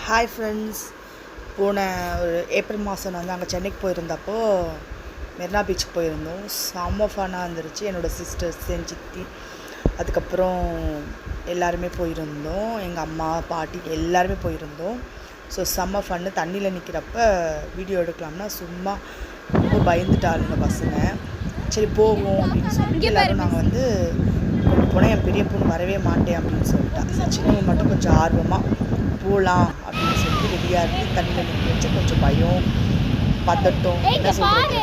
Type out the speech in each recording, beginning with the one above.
Hi friends. போன ஒரு April மாதம் வந்து அங்கே சென்னைக்கு போயிருந்தப்போ மெரினா பீச்சுக்கு போயிருந்தோம். செம்ம ஃபன்னாக இருந்துருச்சு. என்னோடய சிஸ்டர்ஸ், என் சித்தி, அதுக்கப்புறம் எல்லாருமே போயிருந்தோம். எங்கள் அம்மா, பாட்டி எல்லாருமே போயிருந்தோம். ஸோ செம்ம ஃபன்னு. தண்ணியில் நிற்கிறப்ப வீடியோ எடுக்கலாம்னா சும்மா ரொம்ப பயந்துட்டாளுங்க பசங்க. சரி போவோம் அப்படின்னு சொல்லிட்டு எல்லோரும் நாங்கள் வந்து கொண்டு போனால் என் பெரிய பொண்ணு வரவே மாட்டேன் அப்படின்னு சொல்லிட்டா. சரி சின்னவங்க மட்டும் கொஞ்சம் ஆர்வமாக போகலாம் அப்படின்னு சொல்லிட்டு ரெடியாக இருந்து தண்ணியில் நிற்க வச்சு கொஞ்சம் பயம், பதட்டம், என்ன சொல்கிறது,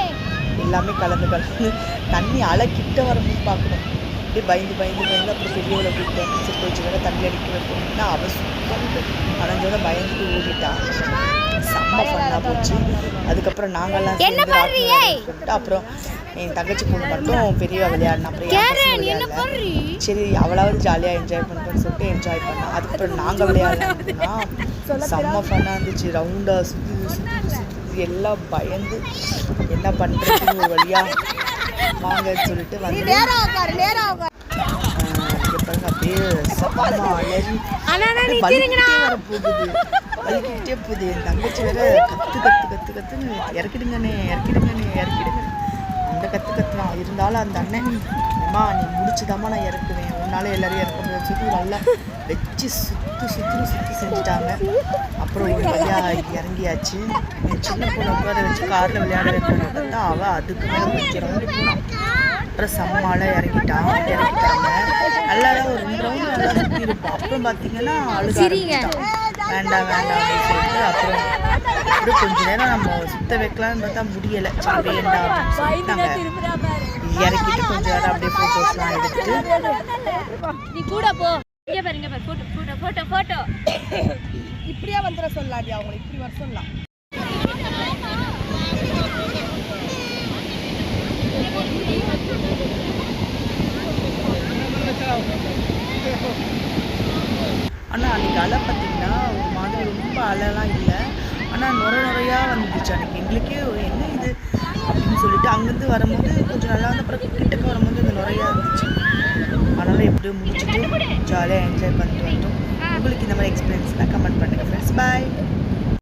எல்லாமே கலந்து தண்ணி அலை கிட்ட வரும்போது பார்க்கணும். அப்படியே பயந்து அப்புறம் பெரியவளை கூப்பிட்டு வந்து சரி கொஞ்சம் வேலை தண்ணி அடிக்க வைப்போம்னா அவள் சுத்தம் அணைஞ்சோட பயந்துட்டு ஓடிட்டா. செம்ம ஃபன்னாக போச்சு. அதுக்கப்புறம் நாங்கள்லாம் சேர்ந்து அப்புறம் என் தங்கச்சி பொண்ணு மட்டும் பெரியவா விளையாடினா. அப்புறம் சரி அவளாவது ஜாலியாக என்ஜாய் பண்ணுறேன்னு சொல்லிட்டு என்ஜாய் பண்ணான். அதுக்கப்புறம் நாங்கள் விளையாடலாம்னா செம்ம ஃபன்னாக இருந்துச்சு. ரவுண்டாக சுற்றி எல்லாம் பயந்து என்ன பண்ணுறதுன்னு ஒரு வழியாக வாங்கன்னு சொல்லிட்டு வந்து அப்படியே செம்ம அலறி போகுது, வலிக்கிட்டே போகுது. என் தங்கச்சி வேற கத்துன்னு இறக்கிடுங்கண்ணே அந்த கத்துலாம் இருந்தாலும் அந்த அண்ணன் அம்மா நீ முடிச்சுதாம்மா நான் இறக்குவேன், உன்னால எல்லாரையும் இறக்க முடியாது சொல்லி நல்லா வச்சு சுற்றி செஞ்சுட்டாங்க. அப்புறம் ஒரு வழியாக இறங்கியாச்சு. என் சின்ன பொண்ணு உட்கார வச்சு காரில் விளையாட வைக்கணும் பார்த்தா அவள் அதுக்கு மேலே வைக்கிறோம். அப்புறம் செம்மால இறங்கிட்டாங்க. நல்லா தான் ஒரு 2 ரவுண்டு நல்லா சுற்றி இருப்போம். அப்புறம் பார்த்தீங்கன்னா வேண்டாம் அப்படின்னு சொல்லிட்டு அப்புறம் கொஞ்ச நேரம் நம்ம சுத்த வைக்கலான்னு பார்த்தா முடியலை. சரி வேண்டாம் அப்படின்னு சொல்லிட்டு நாங்கள் இறக்கிட்டு கொஞ்சம் நேரம் அப்படியே ஃபோட்டோஸ்லாம் எடுத்துட்டு இப்படியே வந்துட சொல்லாடி, அவங்க இப்படி வர சொல்லலாம். ஆனால் அன்றைக்கி அலை பார்த்திங்கன்னா ஒரு மாதிரி ரொம்ப அலைலாம் இல்லை, ஆனால் நுரையாக வந்துடுச்சு. அன்றைக்கி எங்களுக்கே என்ன இது அப்படின்னு சொல்லிட்டு அங்கேருந்து வரும்போது கொஞ்சம் நல்லா இருந்த அப்புறம் கிட்டக்க வரும்போது இந்த நுரையாக இருந்துச்சு. அதனால் எப்படியோ முடிச்சுட்டு ஜாலியாக என்ஜாய் பண்ணிட்டு வந்தோம். உங்களுக்கு இந்த மாதிரி எக்ஸ்பீரியன்ஸ்னால் கமெண்ட் பண்ணுங்கள் ஃப்ரெண்ட்ஸ். பாய்.